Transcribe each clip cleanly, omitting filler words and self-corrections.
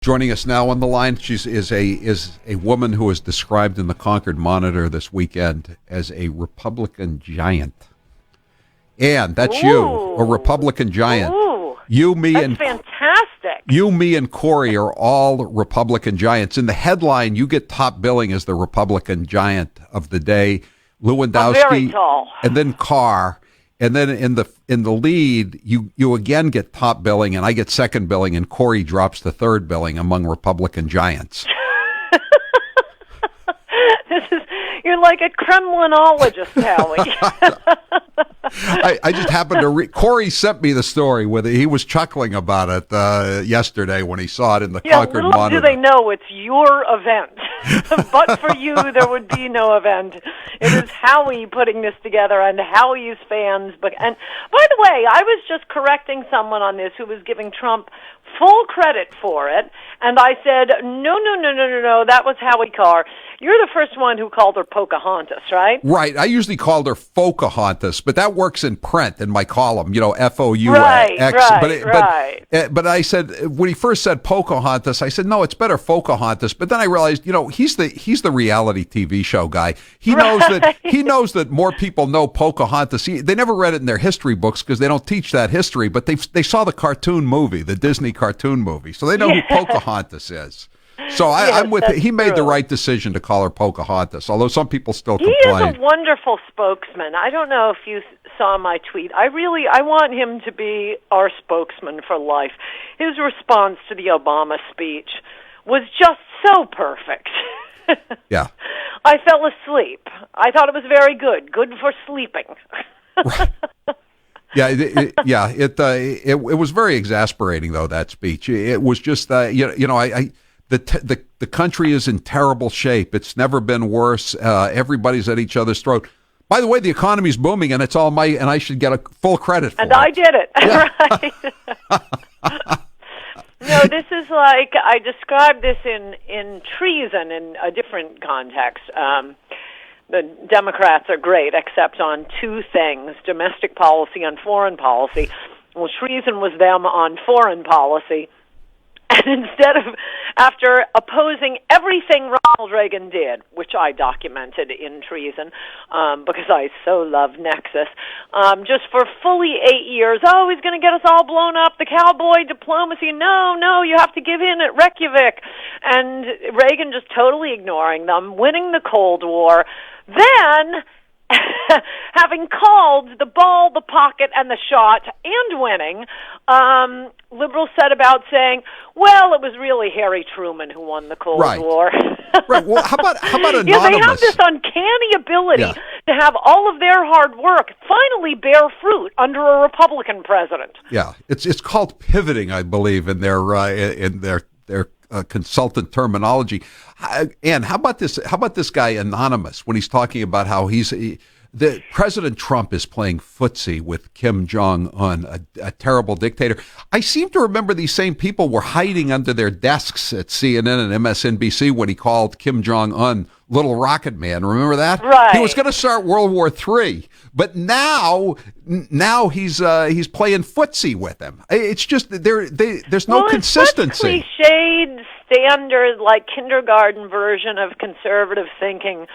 Joining us now on the line, she is a woman who was described in the Concord Monitor this weekend as a Republican giant. And that's you, a Republican giant. Ooh, you, me, that's and fantastic. You, me, and Corey are all Republican giants. In the headline, you get top billing as the Republican giant of the day. Lewandowski, very tall. And then Carr. And then in the lead, you again get top billing, and I get second billing, and Corey drops to third billing among Republican giants. You're like a Kremlinologist, Howie. I just happened to read. Corey sent me the story with it. He was chuckling about it yesterday when he saw it in the Concord Monitor. Little do they know it's your event. But for you, there would be no event. It is Howie putting this together and Howie's fans. And by the way, I was just correcting someone on this who was giving Trump full credit for it, and I said, no, that was Howie Carr. You're the first one who called her Pocahontas, right? Right. I usually called her Focahontas, but that works in print in my column, F-O-U-X. Right. But I said, when he first said Pocahontas, I said, no, it's better Focahontas. But then I realized, he's the reality TV show guy. He knows that more people know Pocahontas. They never read it in their history books because they don't teach that history, but they saw the cartoon movie, the Disney cartoon movie, so they know who Pocahontas is. So I'm with it. He made the right decision to call her Pocahontas, although some people still complain. He is a wonderful spokesman. I don't know if you saw my tweet. I want him to be our spokesman for life. His response to the Obama speech was just so perfect. Yeah. I fell asleep. I thought it was very good. Good for sleeping. Right. Yeah, it was very exasperating though, that speech. It was just the country is in terrible shape. It's never been worse. Everybody's at each other's throat. By the way, the economy's booming, and it's all and I should get full credit for it. And I did it. Yeah. Right. No, this is like, I described this in treason in a different context. The Democrats are great, except on two things, domestic policy and foreign policy. Well, treason was them on foreign policy. And instead of, after opposing everything Ronald Reagan did, which I documented in Treason, because I so love Nexus, just for fully 8 years, he's going to get us all blown up, the cowboy diplomacy, no, you have to give in at Reykjavik. And Reagan just totally ignoring them, winning the Cold War. Then, having called the ball, the pocket, and the shot, and winning, liberals set about saying, well, it was really Harry Truman who won the Cold War. Right. Well, how about anonymous? They have this uncanny ability to have all of their hard work finally bear fruit under a Republican president. Yeah, it's called pivoting, I believe, in their consultant terminology. And how about this guy Anonymous when he's talking about how the President Trump is playing footsie with Kim Jong-un, a terrible dictator. I seem to remember these same people were hiding under their desks at CNN and MSNBC when he called Kim Jong-un Little Rocket Man. Remember that? Right. He was going to start World War III, but now he's playing footsie with him. It's just there's no consistency. It's such cliched, standard, like kindergarten version of conservative thinking.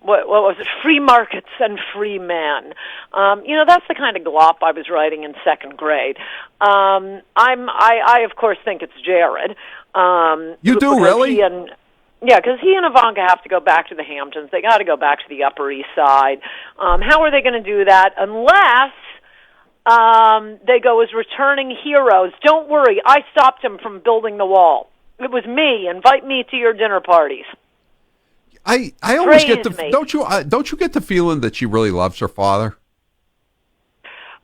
What was it? Free markets and free man. That's the kind of glop I was writing in second grade. I of course think it's Jared. You do, really? Because he and Ivanka have to go back to the Hamptons. They got to go back to the Upper East Side. How are they going to do that unless they go as returning heroes? Don't worry, I stopped him from building the wall. It was me. Invite me to your dinner parties. I always get don't you get the feeling that she really loves her father?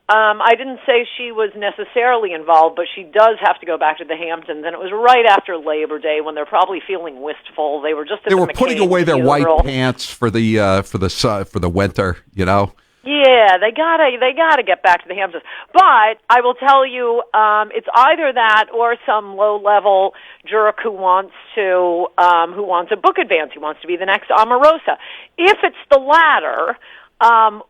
I didn't say she was necessarily involved, but she does have to go back to the Hamptons, and it was right after Labor Day when they're probably feeling wistful. They were just at they were putting away their white pants for the winter, Yeah, they gotta get back to the Hamptons. But I will tell you, it's either that or some low-level jerk who wants a book advance. He wants to be the next Omarosa. If it's the latter,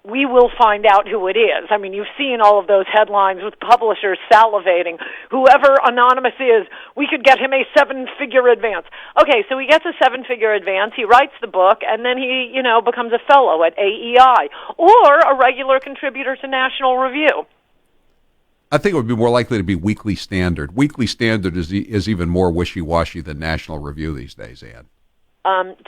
we will find out who it is. I mean, you've seen all of those headlines with publishers salivating. Whoever Anonymous is, we could get him a 7-figure advance. Okay, so he gets a 7-figure advance, he writes the book, and then he, becomes a fellow at AEI or a regular contributor to National Review. I think it would be more likely to be Weekly Standard. Weekly Standard is even more wishy-washy than National Review these days, Ann.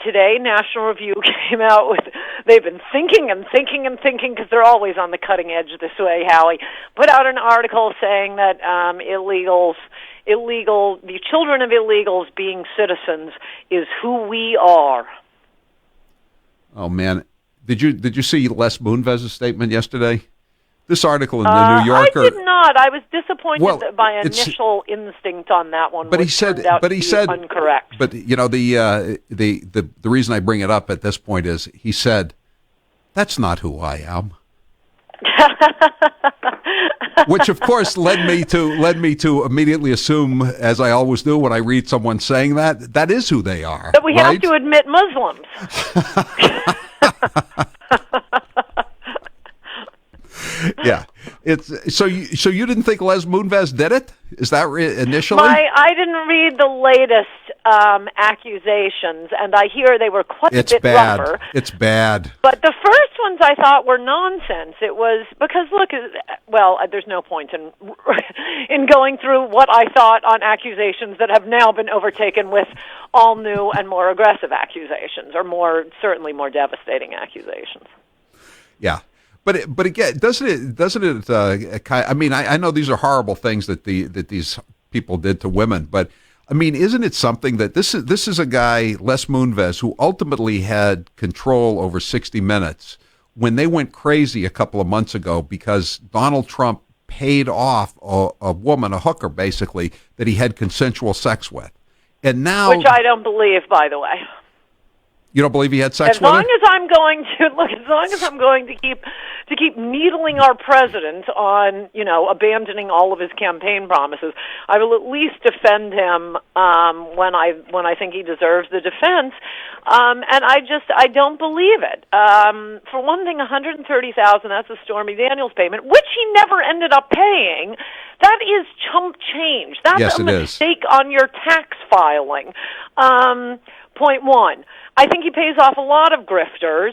Today, National Review came out with, they've been thinking and thinking and thinking, because they're always on the cutting edge this way, Howie, put out an article saying that the children of illegals being citizens is who we are. Oh, man. Did you see Les Moonves' statement yesterday? This article in the New Yorker. I did not. I was disappointed by initial instinct on that one. But he said incorrect. But the reason I bring it up at this point is he said, "That's not who I am," which of course led me to immediately assume, as I always do when I read someone saying that is who they are. But we have to admit Muslims. Yeah, it's so you didn't think Les Moonves did it? Is that initially? I didn't read the latest accusations, and I hear they were quite a bit rougher. It's bad. But the first ones I thought were nonsense. It was because there's no point in going through what I thought on accusations that have now been overtaken with all new and more aggressive accusations, or certainly more devastating accusations. Yeah. But again, doesn't it? I mean, I know these are horrible things that these people did to women, but I mean, isn't it something that this is a guy, Les Moonves, who ultimately had control over 60 Minutes when they went crazy a couple of months ago because Donald Trump paid off a woman, a hooker, basically, that he had consensual sex with, and now, which I don't believe, by the way. You don't believe he had sex with her? As long as I'm going to keep needling our president on, abandoning all of his campaign promises, I will at least defend him when I think he deserves the defense. And I don't believe it. For one thing, $130,000, that's a Stormy Daniels payment, which he never ended up paying. That is chump change. That's a mistake on your tax filing. Point one. I think he pays off a lot of grifters.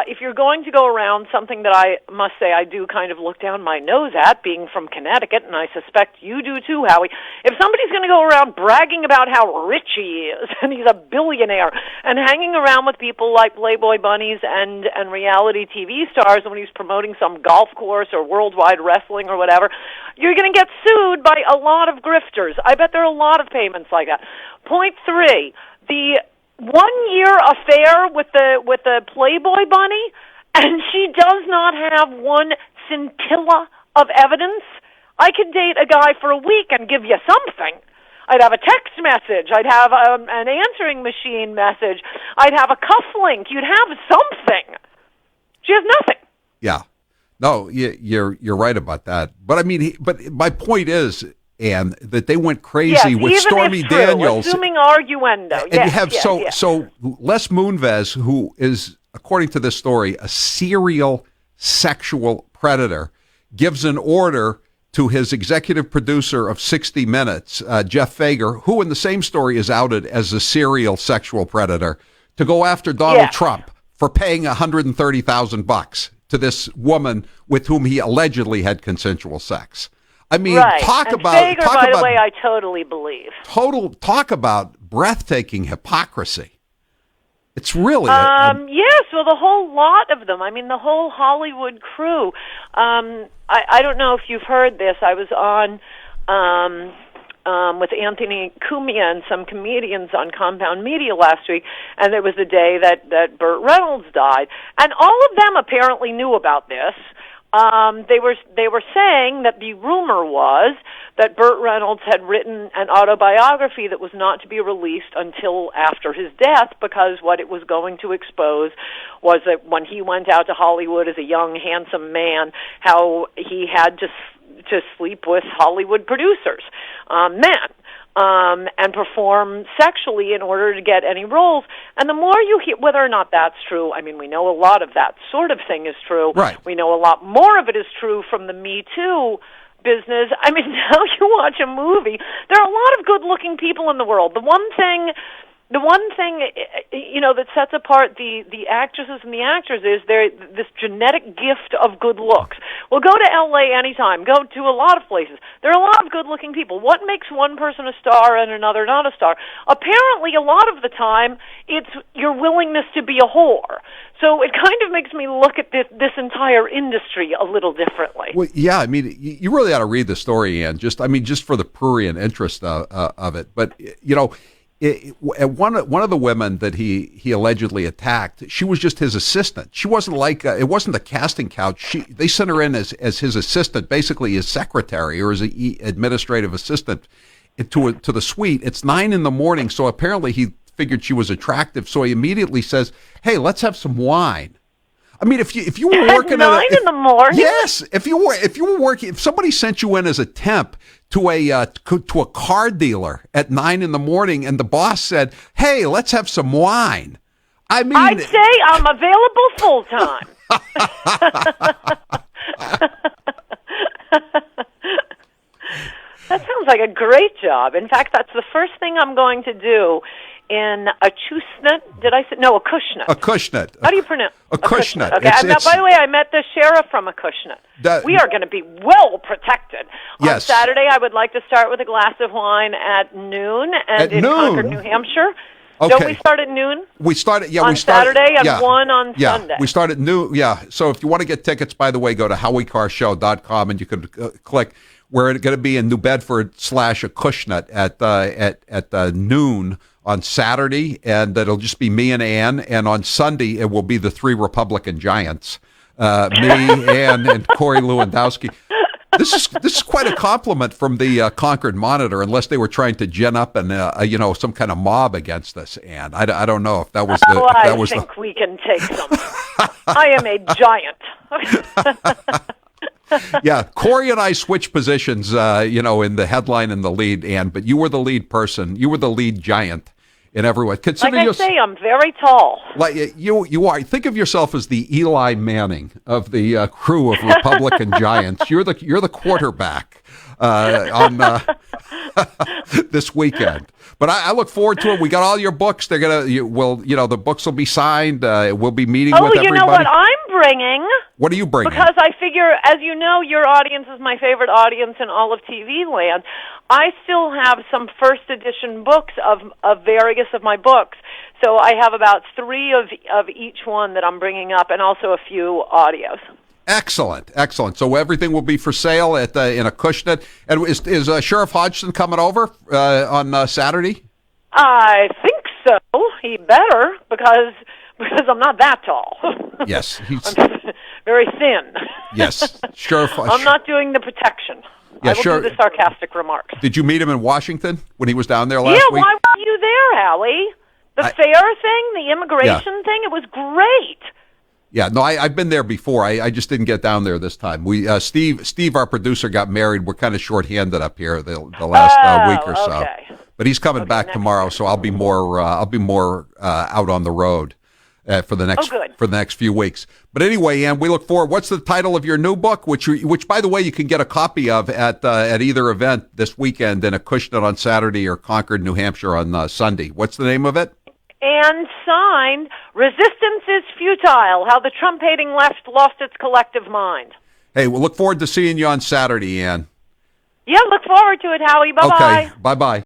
If you're going to go around something that I must say I do kind of look down my nose at, being from Connecticut, and I suspect you do too, Howie, if somebody's going to go around bragging about how rich he is, and he's a billionaire, and hanging around with people like Playboy bunnies and reality TV stars when he's promoting some golf course or worldwide wrestling or whatever, you're going to get sued by a lot of grifters. I bet there are a lot of payments like that. Point three, the 1-year affair with the Playboy bunny, and she does not have one scintilla of evidence. I could date a guy for a week and give you something. I'd have a text message. I'd have an answering machine message. I'd have a cufflink. You'd have something. She has nothing. Yeah. No, you're right about that. But I mean, but my point is, and that they went crazy with Stormy Daniels. Assuming arguendo. And you have so Les Moonves, who is, according to this story, a serial sexual predator, gives an order to his executive producer of 60 Minutes, Jeff Fager, who in the same story is outed as a serial sexual predator, to go after Donald Trump for paying $130,000 to this woman with whom he allegedly had consensual sex. I mean, talk about Fager, by the way, I totally believe. Talk about breathtaking hypocrisy. It's really yes. Well, the whole lot of them. I mean, the whole Hollywood crew. I don't know if you've heard this. I was on with Anthony Cumia and some comedians on Compound Media last week, and it was the day that Burt Reynolds died, and all of them apparently knew about this. They were saying that the rumor was that Burt Reynolds had written an autobiography that was not to be released until after his death, because what it was going to expose was that when he went out to Hollywood as a young, handsome man, how he had to sleep with Hollywood producers, men. and perform sexually in order to get any roles. And the more you hear, whether or not that's true, I mean, we know a lot of that sort of thing is true. Right. We know a lot more of it is true from the Me Too business. I mean, now you watch a movie, there are a lot of good-looking people in the world. The one thing, that sets apart the actresses and the actors is this genetic gift of good looks. Well, go to L.A. anytime. Go to a lot of places. There are a lot of good-looking people. What makes one person a star and another not a star? Apparently, a lot of the time, it's your willingness to be a whore. So it kind of makes me look at this entire industry a little differently. Well, yeah, I mean, you really ought to read the story, Ann. Just for the prurient interest of it. But one of the women that he allegedly attacked, she was just his assistant. She wasn't like it wasn't the casting couch. They sent her in as his assistant, basically his secretary or his administrative assistant to the suite. It's 9 a.m, so apparently he figured she was attractive. So he immediately says, "Hey, let's have some wine." I mean, if you were working at 9 in the morning, yes, if you were working, if somebody sent you in as a temp to a car dealer at 9 a.m, and the boss said, "Hey, let's have some wine," I mean, I'd say I'm available full time. That sounds like a great job. In fact, that's the first thing I'm going to do in Acushnet. Did I say no? Acushnet. Acushnet. How do you pronounce? Acushnet. Okay. By the way, I met the sheriff from Acushnet. We are going to be well protected. Yes. On Saturday, I would like to start with a glass of wine at noon, and in Concord, New Hampshire. Okay. Don't we start at noon? We started on Saturday and 1 on Sunday. We start at noon. Yeah. So if you want to get tickets, by the way, go to howiecarrshow.com and you can click. We're going to be in New Bedford / Acushnet at noon on Saturday, and it'll just be me and Ann. And on Sunday, it will be the 3 Republican giants, me, Ann, and Corey Lewandowski. This is quite a compliment from the Concord Monitor, unless they were trying to gin up some kind of mob against us. Ann, I don't know if that was the. I think we can take some. I am a giant. Yeah, Corey and I switched positions, in the headline and the lead, Ann, but you were the lead person. You were the lead giant in every way. Like I say, I'm very tall. Like you are. Think of yourself as the Eli Manning of the crew of Republican giants. You're the quarterback on this weekend. But I look forward to it. We got all your books. They're the books will be signed. We'll be meeting with everybody. Oh, you know what I'm bringing? What are you bringing? Because I figure, as you know, your audience is my favorite audience in all of TV land. I still have some first edition books of various of my books. So I have about 3 of each one that I'm bringing up, and also a few audios. Excellent. So everything will be for sale in Acushnet. And is Sheriff Hodgson coming over on Saturday? I think so. He better, because I'm not that tall. Yes, I'm very thin. Yes, Sheriff. I'm not doing the protection. Yeah, I will do the sarcastic remarks. Did you meet him in Washington when he was down there last week? Yeah, why were you there, Howie? The fair thing, the immigration thing, it was great. Yeah, no, I've been there before. I just didn't get down there this time. We Steve, our producer, got married. We're kind of shorthanded up here the last week or so. Okay. But he's coming back tomorrow, so I'll be more out on the road for the next few weeks. But anyway, Ann, we look forward. What's the title of your new book, which by the way you can get a copy of at either event this weekend in Acushnet on Saturday or Concord, New Hampshire on Sunday. What's the name of it? And signed, Resistance is Futile, How the Trump-Hating Left Lost Its Collective Mind. Hey, we'll look forward to seeing you on Saturday, Ann. Yeah, look forward to it, Howie. Bye-bye. Okay, bye-bye.